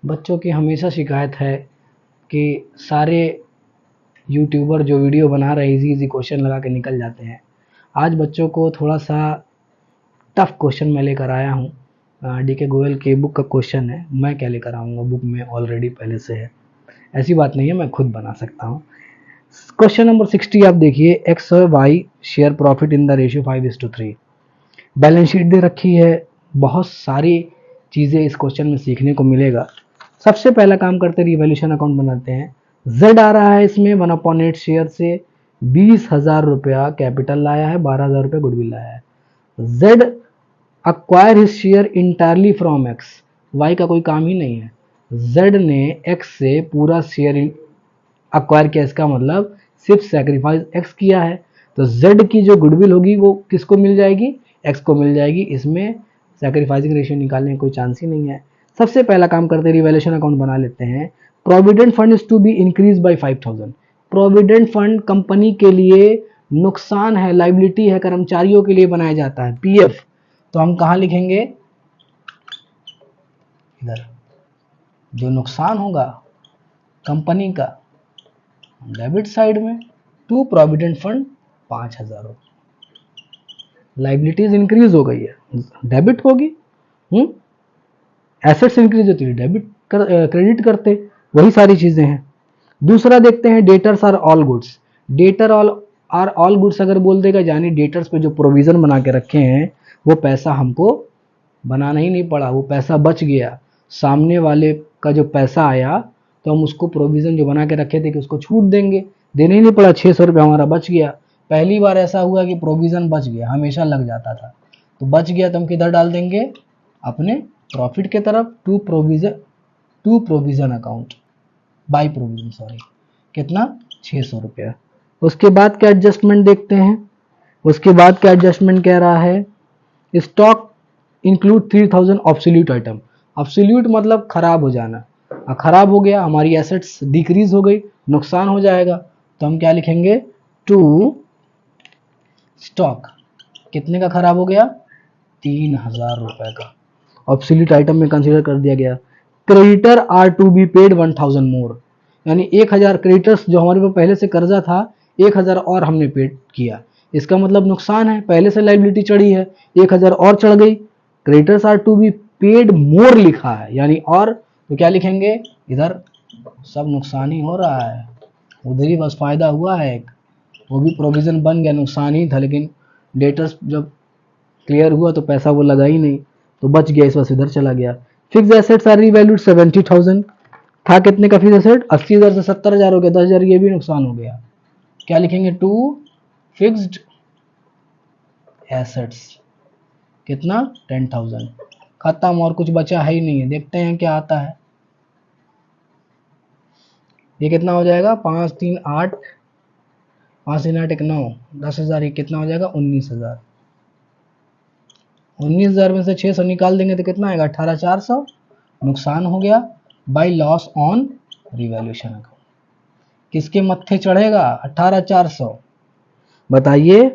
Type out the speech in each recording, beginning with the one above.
बच्चों की हमेशा शिकायत है कि सारे यूट्यूबर जो वीडियो बना रहे इजी इजी क्वेश्चन लगा के निकल जाते हैं। आज बच्चों को थोड़ा सा टफ क्वेश्चन मैं लेकर आया हूँ। डीके गोयल के बुक का क्वेश्चन है, मैं क्या लेकर आऊँगा, बुक में ऑलरेडी पहले से है, ऐसी बात नहीं है, मैं खुद बना सकता हूँ। क्वेश्चन नंबर 60 आप देखिए, एक्स और Y share profit in the ratio 5:3। Balance sheet दे रखी है, बहुत सारी चीज़ें इस क्वेश्चन में सीखने को मिलेगा। सबसे पहला काम करते हैं, रिवैल्यूएशन अकाउंट बनाते हैं। जेड आ रहा है इसमें 1/8 शेयर से 20,000 रुपया कैपिटल लाया है, 12,000 रुपया गुडविल लाया है। Z acquire his share entirely from X, Y का कोई काम ही नहीं है। जेड ने एक्स से पूरा शेयर अक्वायर किया, इसका मतलब सिर्फ सैक्रिफाइस एक्स किया है, तो जेड की जो गुडविल होगी वो किसको मिल जाएगी, एक्स को मिल जाएगी। इसमें सैक्रिफाइसिंग रेशियो निकालने का कोई चांस ही नहीं है। सबसे पहला काम करते हैं, रिवैल्यूएशन अकाउंट बना लेते हैं। Provident fund is to be increase by 5,000। Provident fund company के लिए नुकसान है, लाइबिलिटी है, कर्मचारियों के लिए बनाया जाता है, पीएफ। तो हम कहाँ लिखेंगे, इधर जो नुकसान होगा कंपनी का डेबिट साइड में, टू प्रोविडेंट फंड 5,000 हो। लाइबिलिटीज इंक्रीज हो गई है, डेबिट होगी, एसेट्स इंक्रीज होती है, डेबिट क्रेडिट करते, वही सारी चीजें हैं। दूसरा देखते हैं, debtors are all goods. Debtor are all goods अगर बोल देगा, यानी डेटर्स पे जो प्रोविजन बना के रखे हैं वो पैसा हमको बनाना ही नहीं पड़ा, वो पैसा बच गया। सामने वाले का जो पैसा आया तो हम उसको प्रोविजन जो बना के रखे थे कि उसको छूट देंगे, देने ही नहीं पड़ा, 600 रुपया हमारा बच गया। पहली बार ऐसा हुआ कि प्रोविजन बच गया, हमेशा लग जाता था, तो बच गया तो हम किधर डाल देंगे, अपने प्रॉफिट के तरफ, to provision account, by provision, sorry, कितना, 600 रुपया। उसके बाद क्या एडजस्टमेंट देखते हैं, उसके बाद क्या एडजस्टमेंट कह रहा है, stock include 3,000 absolute item. Absolute मतलब खराब हो जाना, खराब हो गया, हमारी एसेट्स डिक्रीज हो गई, नुकसान हो जाएगा, तो हम क्या लिखेंगे, टू स्टॉक, कितने का खराब हो गया, 3,000 रुपए का, ऑब्सोल्यूट आइटम में कंसीडर कर दिया गया। Creditor are to be paid 1,000 more, यानी 1,000 क्रेडिटर्स जो हमारे पास पहले से कर्जा था 1,000 और हमने पेड किया, इसका मतलब नुकसान है, पहले से लाइबिलिटी चढ़ी है, 1,000 और चढ़ गई। Creditors are to be paid more लिखा है, यानी और, तो क्या लिखेंगे, इधर सब नुकसान ही हो रहा है, उधर ही बस फायदा हुआ है एक, वो भी प्रोविजन बन गया, नुकसान ही था, लेकिन डेटर्स जब क्लियर हुआ तो पैसा वो लगा ही नहीं, तो बच गया, इस वजह से इधर चला गया। फिक्स एसेट्स आर रीवैल्यूड 70,000, था कितने का फिक्स एसेट, 80,000 से 70,000 हो गया, 10,000, ये भी नुकसान हो गया, क्या लिखेंगे, टू फिक्स्ड एसेट्स, कितना, 10,000, खत्म, और कुछ बचा है ही नहीं है। देखते हैं क्या आता है, ये कितना हो जाएगा, 5 3 8, 5 3 8 1 9, 10,000, ये कितना हो जाएगा, 19,000। 19,000 में से 600 निकाल देंगे तो कितना आएगा, 18,400, नुकसान हो गया by loss on revaluation account. किसके मत्थे चढ़ेगा, 18,400, बताइए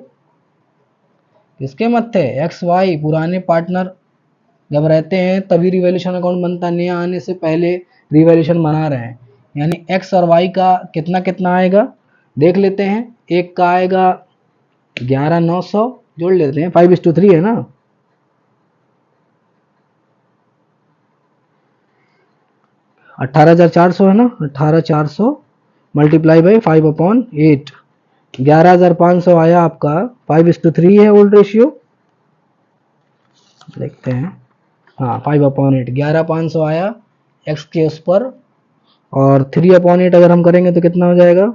किसके मत्थे, एक्स वाई, पुराने पार्टनर जब रहते हैं तभी रिवैल्यूएशन अकाउंट बनता है, नया आने से पहले रिवैल्यूएशन बना रहे हैं, यानी एक्स और वाई का कितना कितना आएगा, देख लेते हैं। एक का आएगा 11,900, जोड़ लेते हैं, 5:3 है ना, 18,400 है ना, 18,400 मल्टीप्लाई बाई 5/8, 11,500 आया आपका, 5:3 है ओल्ड रेशियो, देखते हैं, हाँ 5/8, 11,500 आया एक्स के उस पर, और 3/8 अगर हम करेंगे तो कितना हो जाएगा,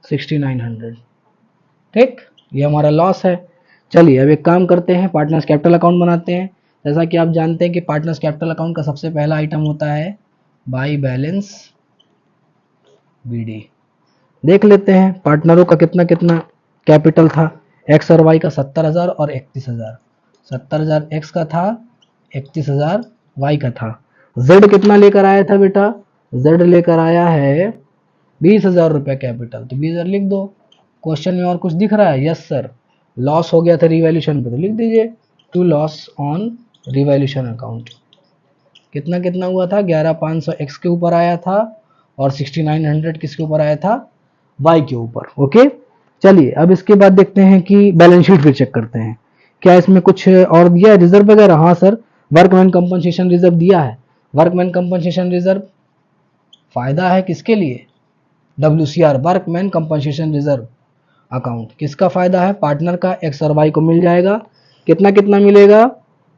6,900, ठीक, ये हमारा लॉस है। चलिए अब एक काम करते हैं, पार्टनर्स कैपिटल अकाउंट बनाते हैं। जैसा कि आप जानते हैं कि पार्टनर्स कैपिटल अकाउंट का सबसे पहला आइटम होता है बाई बैलेंस बीडी। देख लेते हैं पार्टनरों का कितना कितना कैपिटल था, एक्स और वाई का 70,000 और 31,000, 70,000 एक्स का था, 31,000 वाई का था। जेड कितना लेकर आया था बेटा, जेड लेकर आया है 20,000 रुपया कैपिटल, तो 20,000 लिख दो। क्वेश्चन में और कुछ दिख रहा है, यस सर, लॉस हो गया था रिवैल्यूएशन पे, तो लिख दीजिए to loss on revaluation account. कितना कितना हुआ था, 11500 एक्स के ऊपर आया था और 6900 किसके ऊपर आया था, वाई के ऊपर। ओके, चलिए अब इसके बाद देखते हैं कि बैलेंस शीट फिर चेक करते हैं, क्या इसमें कुछ और दिया है रिजर्व वगैरह। हाँ सर, वर्कमैन कंपनसेशन रिजर्व दिया है। वर्कमैन कंपनसेशन रिजर्व फायदा है किसके लिए, WCR workman compensation reserve account. किसका फायदा है, पार्टनर का, एक्स और वाई को मिल जाएगा। कितना कितना मिलेगा,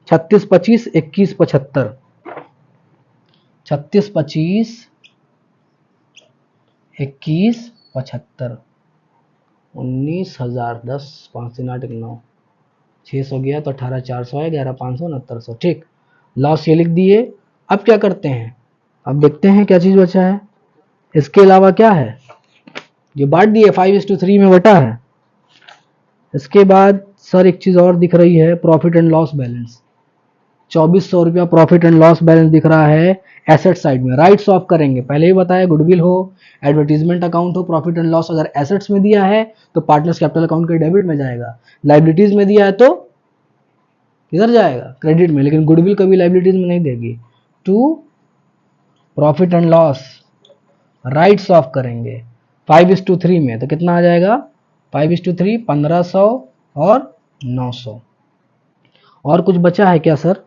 36 25 21 75, 36 25 21 75, 19,000, 10 5 3 8 9 600 गया तो 18,400 है, 11,500 6900। ठीक, लॉस ये लिख दिए। अब क्या करते हैं, अब देखते हैं क्या चीज बचा है। इसके अलावा क्या है, ये बांट दिए 5:3 में बटा है। इसके बाद सर एक चीज और दिख रही है, प्रॉफिट एंड लॉस बैलेंस। 2400 रुपया प्रॉफिट एंड लॉस बैलेंस दिख रहा है एसेट साइड में। राइट्स ऑफ करेंगे, पहले ही बताया, गुडविल हो, एडवर्टीजमेंट अकाउंट हो, प्रॉफिट एंड लॉस अगर एसेट्स में दिया है तो पार्टनर्स कैपिटल अकाउंट के डेबिट में जाएगा। लाइबिलिटीज में दिया है तो किधर जाएगा, क्रेडिट में। लेकिन गुडविल कभी लाइबिलिटीज में नहीं देगी। To profit and loss writes off करेंगे 5:3 में, तो कितना आ जाएगा, 5:3 1500 और 900। और कुछ बचा है क्या सर,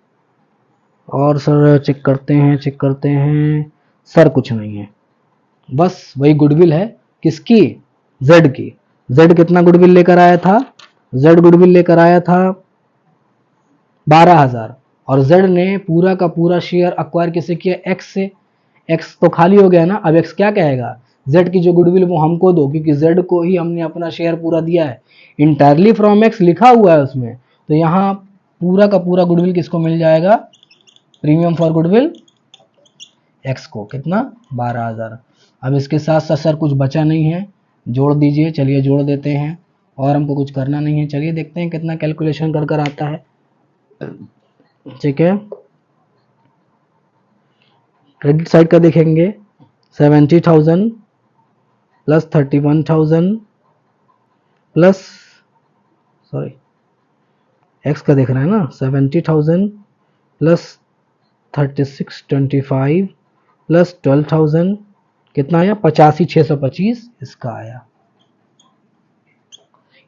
और सर चेक करते हैं सर कुछ नहीं है, बस वही गुडविल है। किसकी, जेड की। जेड कितना गुडविल लेकर आया था, जेड गुडविल लेकर आया था 12,000, और जेड ने पूरा का पूरा शेयर अक्वायर किसे किया, एक्स से। एक्स तो खाली हो गया ना, अब एक्स क्या कहेगा, जेड की जो गुडविल वो हमको दो, क्योंकि जेड को ही हमने अपना शेयर पूरा दिया है। इंटायरली फ्रॉम एक्स लिखा हुआ है उसमें, तो यहाँ पूरा का पूरा गुडविल किसको मिल जाएगा, प्रीमियम फॉर गुडविल एक्स को। कितना, 12,000। अब इसके साथ साथ सर कुछ बचा नहीं है, जोड़ दीजिए। चलिए जोड़ देते हैं, और हमको कुछ करना नहीं है। चलिए देखते हैं कितना कैलकुलेशन कर कर आता है। ठीक है, क्रेडिट साइड का देखेंगे, 70,000 प्लस 31,000 प्लस, सॉरी एक्स का देख रहे हैं ना, 70,000 प्लस 3625 प्लस 12,000, कितना आया, 85,625 इसका आया।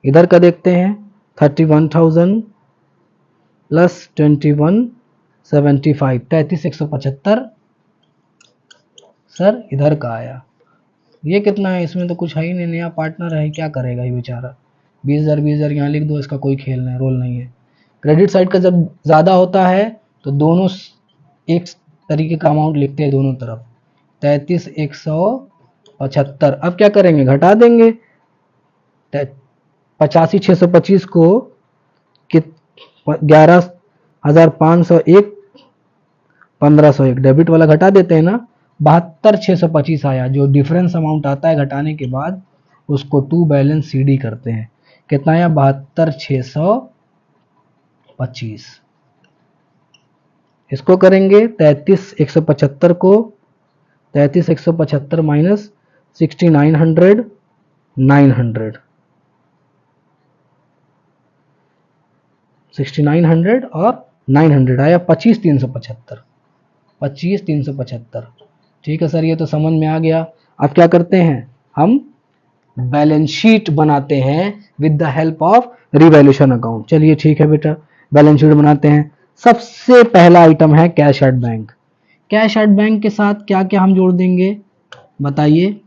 इधर का देखते हैं, 31,000 प्लस 2175, 33,175 सर इधर का आया। ये कितना है, इसमें तो कुछ है ही नहीं, नया पार्टनर है, क्या करेगा ये बेचारा। 20,000 यहाँ लिख दो, इसका कोई खेल नहीं, रोल नहीं है। क्रेडिट साइड का जब ज़्यादा होता है तो दोनों एक तरीके का अमाउंट लिखते हैं दोनों तरफ, 33,175। अब क्या करेंगे, घटा देंगे 85,625 को 11,501 1501 डेबिट वाला घटा देते हैं ना, 72,625 आया। जो डिफरेंस अमाउंट आता है घटाने के बाद उसको टू बैलेंस CD करते हैं। कितना आया, 72,625। इसको करेंगे 33,175 को, 33,175 माइनस 6900 900, 6900 और 900 आया 25,375, 25,375। ठीक है सर, ये तो समझ में आ गया। अब क्या करते हैं, हम बैलेंस शीट बनाते हैं with the help of revaluation account. चलिए ठीक है बेटा, बैलेंस शीट बनाते हैं। सबसे पहला आइटम है cash at bank. Cash at bank के साथ क्या क्या हम जोड़ देंगे बताइए।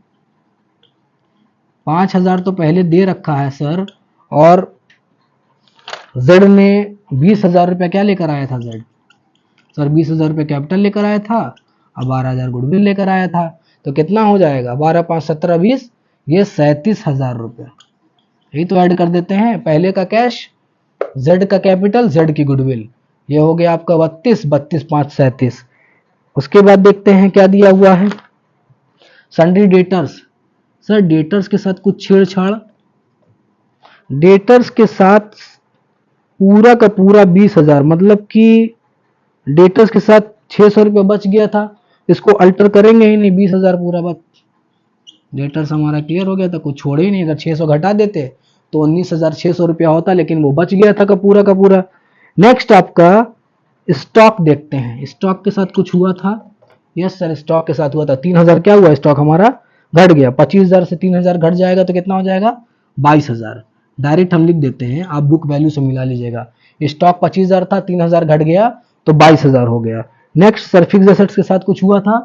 5,000 तो पहले दे रखा है सर, और जेड ने 20,000 रुपया क्या लेकर आया था, जेड सर 20,000 रुपये कैपिटल लेकर आया था, अब 12,000 गुडविल लेकर आया था। तो कितना हो जाएगा, 12 5 17 20, ये 37,000 रुपये। यही तो ऐड कर देते हैं, पहले का कैश, जेड का कैपिटल, जेड की गुडविल, ये हो गया आपका 32 32 5 37। उसके बाद देखते हैं क्या दिया हुआ है, सन्ड्री डेटर्स। सर डेटर्स के साथ कुछ छेड़छाड़, डेटर्स के साथ पूरा का पूरा 20,000, मतलब कि डेटर्स के साथ 600 रुपये बच गया था, इसको अल्टर करेंगे ही नहीं, 20,000 पूरा बच। डेटर्स हमारा क्लियर हो गया था, कुछ छोड़े ही नहीं। अगर 600 घटा देते तो 19,600 रुपया होता, लेकिन वो बच गया था का पूरा का पूरा। नेक्स्ट आपका स्टॉक देखते हैं, स्टॉक के साथ कुछ हुआ था। यस सर, स्टॉक के साथ हुआ था। 3000 क्या हुआ, स्टॉक हमारा घट गया। 25,000 से 3000 घट जाएगा तो कितना हो जाएगा, 22,000। डायरेक्ट हम लिख देते हैं, आप बुक वैल्यू से मिला लीजिएगा। स्टॉक 25,000 था, 3000 घट गया तो 22,000 हो गया। नेक्स्ट सर, फिक्स एसेट्स के साथ कुछ हुआ था,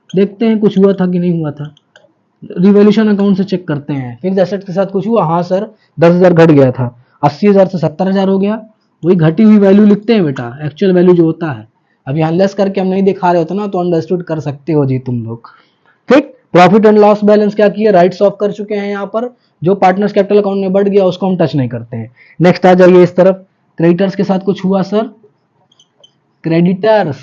देखते हैं कुछ हुआ था कि नहीं हुआ था। रिवॉल्यूशन अकाउंट से चेक करते हैं। फिक्स एसेट के साथ कुछ हुआ, हाँ सर 10,000 घट गया था, 80,000 से 70,000 हो गया। वही घटी हुई वैल्यू लिखते हैं बेटा, एक्चुअल वैल्यू जो होता है। अब यहाँ लेस करके हम नहीं दिखा रहे होते ना, तो अंडरस्टूड कर सकते हो जी तुम लोग। ठीक, प्रॉफिट एंड लॉस बैलेंस क्या किया, राइट्स ऑफ कर चुके हैं। यहाँ पर जो पार्टनर्स कैपिटल अकाउंट में बढ़ गया उसको हम टच नहीं करते हैं। नेक्स्ट आ जाइए इस तरफ, क्रेडिटर्स के साथ कुछ हुआ सर। क्रेडिटर्स,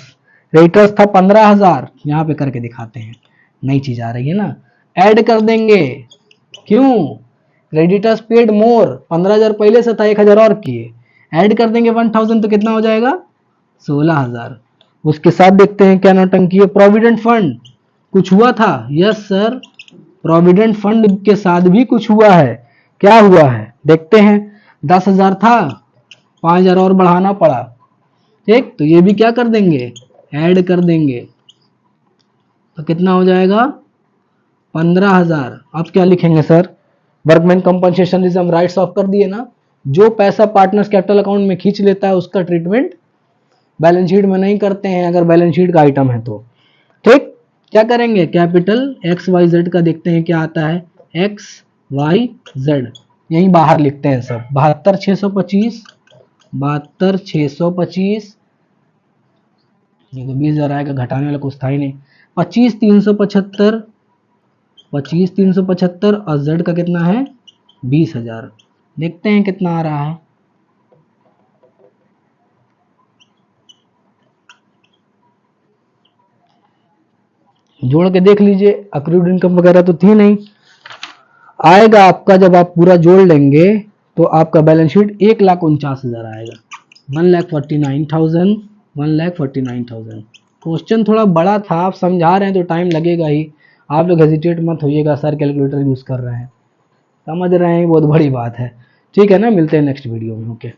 क्रेडिटर्स था 15,000, यहाँ पे करके दिखाते हैं, नई चीज आ रही है ना, ऐड कर देंगे। क्यों, क्रेडिटर्स पेड मोर, 15,000 पहले से था, 1,000 और किए, ऐड कर देंगे 1,000 तो कितना हो जाएगा, 16,000। उसके साथ देखते हैं क्या नौटंकी है। प्रोविडेंट फंड कुछ हुआ था, यस सर, प्रोविडेंट फंड के साथ भी कुछ हुआ है। क्या हुआ है देखते हैं, 10,000 था, 5,000 और बढ़ाना पड़ा। ठीक, तो ये भी क्या कर देंगे, ऐड कर देंगे, तो कितना हो जाएगा, 15,000। अब क्या लिखेंगे sir, workman compensation reserve rights of कर दिए ना। जो पैसा पार्टनर्स कैपिटल अकाउंट में खींच लेता है उसका ट्रीटमेंट बैलेंस शीट में नहीं करते हैं, अगर बैलेंस शीट का आइटम है तो। ठीक, क्या करेंगे, कैपिटल एक्स वाई जेड का देखते हैं क्या आता है, एक्स वाई जेड यहीं बाहर लिखते हैं सर। 72,625, 72,625, ये तो 20,000 आएगा, घटाने वाला कुछ था ही नहीं। 25,375, 25,375 और जेड का कितना है, 20,000। देखते हैं कितना आ रहा है। जोड़ के देख लीजिए, अक्रूड इनकम वगैरह तो थी नहीं। आएगा आपका, जब आप पूरा जोड़ लेंगे तो आपका बैलेंस शीट 1,49,000 आएगा। 1,49,000, 1,49,000। क्वेश्चन थोड़ा बड़ा था, आप समझा रहे हैं तो टाइम लगेगा ही। आप लोग हेजिटेट मत होइएगा, सर कैलकुलेटर यूज कर रहे हैं, समझ रहे हैं, बहुत बड़ी बात है। ठीक है ना, मिलते हैं नेक्स्ट वीडियो में। ओके।